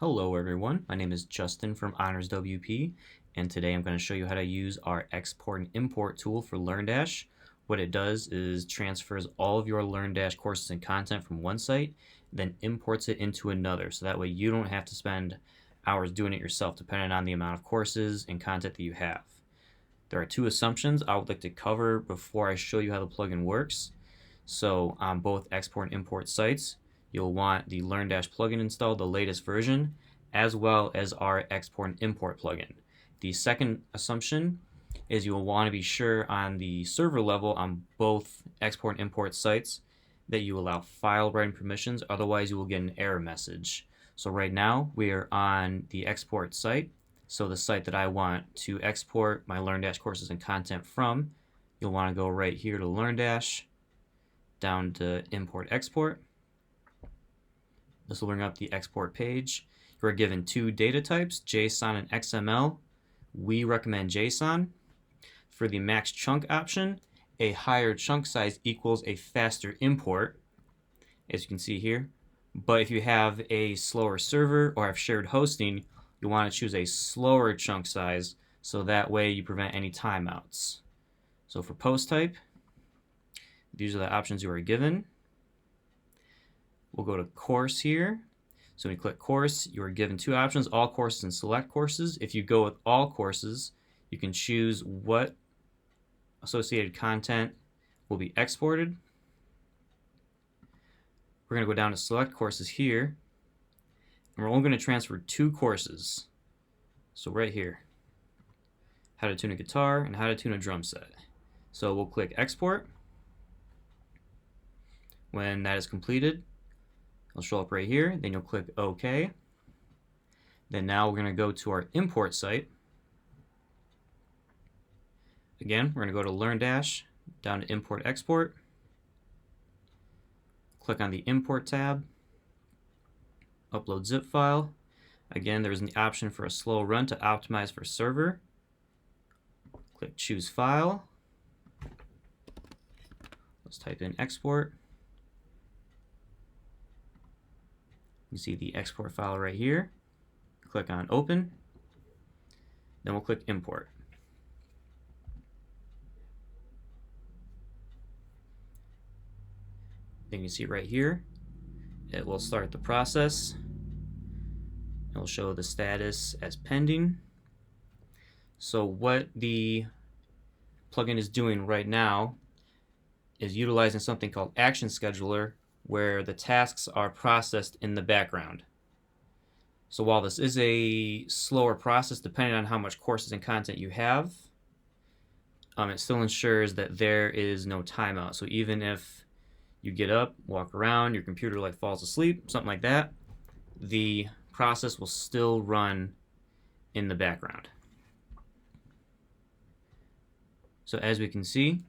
Hello everyone, my name is Justin from Honors WP, and today I'm going to show you how to use our export and import tool for LearnDash. What it does is transfers all of your LearnDash courses and content from one site, then imports it into another, so that way you don't have to spend hours doing it yourself depending on the amount of courses and content that you have. There are two assumptions I would like to cover before I show you how the plugin works. So on both export and import sites, you'll want the LearnDash plugin installed, the latest version, as well as our export and import plugin. The second assumption is you'll want to be sure on the server level on both export and import sites that you allow file writing permissions, otherwise you will get an error message. So right now we are on the export site, so the site that I want to export my LearnDash courses and content from. You'll want to go right here to LearnDash, down to import export. This will bring up the export page. You're given two data types, JSON and XML. We recommend JSON. For the max chunk option, a higher chunk size equals a faster import, as you can see here. But if you have a slower server or have shared hosting, you want to choose a slower chunk size, so that way you prevent any timeouts. So for post type, these are the options you are given. We'll go to course here. So when you click course, you are given two options, all courses and select courses. If you go with all courses, you can choose what associated content will be exported. We're going to go down to select courses here, and we're only going to transfer two courses. So right here, how to tune a guitar and how to tune a drum set. So we'll click export. When that is completed, it'll show up right here. Then you'll click OK. Then now we're going to go to our import site. Again, we're going to go to LearnDash, down to Import Export. Click on the Import tab. Upload zip file. Again, there's an option for a slow run to optimize for server. Click Choose File. Let's type in export. You see the export file right here. Click on Open. Then we'll click Import. Then you see right here, it will start the process. It will show the status as pending. So what the plugin is doing right now is utilizing something called Action Scheduler, where the tasks are processed in the background. So while this is a slower process, depending on how much courses and content you have, it still ensures that there is no timeout. So even if you get up, walk around, your computer like falls asleep, something like that, the process will still run in the background. So as we can see,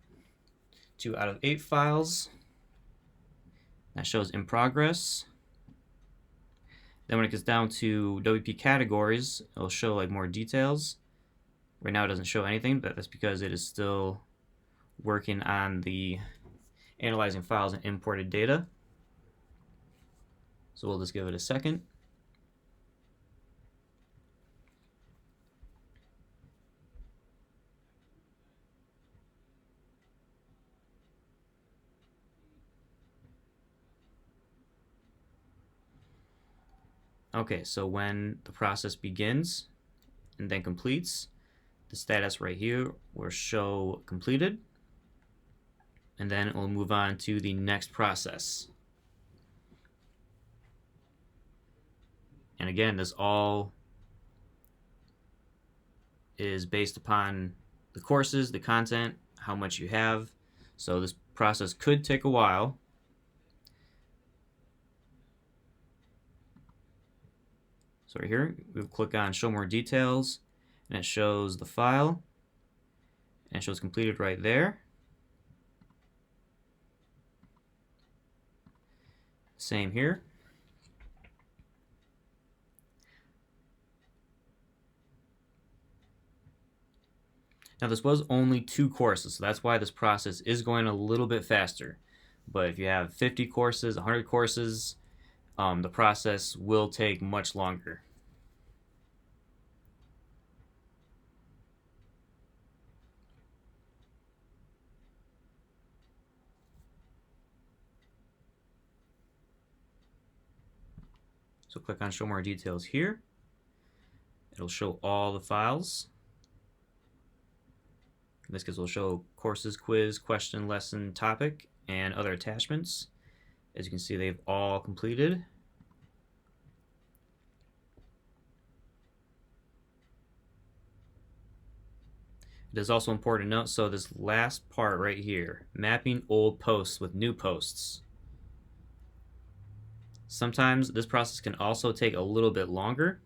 2 out of 8 files. That shows in progress. Then when it gets down to WP categories, it'll show like more details. Right now it doesn't show anything, but that's because it is still working on the analyzing files and imported data. So we'll just give it a second. Okay, so when the process begins and then completes, the status right here will show completed, and then it will move on to the next process. And again, this all is based upon the courses, the content, how much you have. So this process could take a while. So right here, we'll click on Show More Details, and it shows the file, and it shows completed right there. Same here. Now this was only 2 courses, so that's why this process is going a little bit faster. But if you have 50 courses, 100 courses, the process will take much longer. So click on Show More Details here. It'll show all the files. In this case, we'll show courses, quiz, question, lesson, topic, and other attachments. As you can see, they've all completed. It is also important to note, so this last part right here, mapping old posts with new posts. Sometimes this process can also take a little bit longer,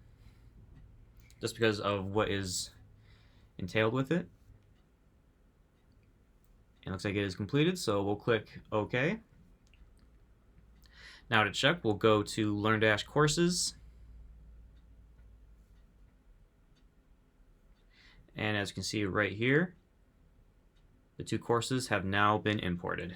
just because of what is entailed with it. It looks like it is completed, so we'll click OK. Now to check, we'll go to LearnDash Courses. And as you can see right here, the two courses have now been imported.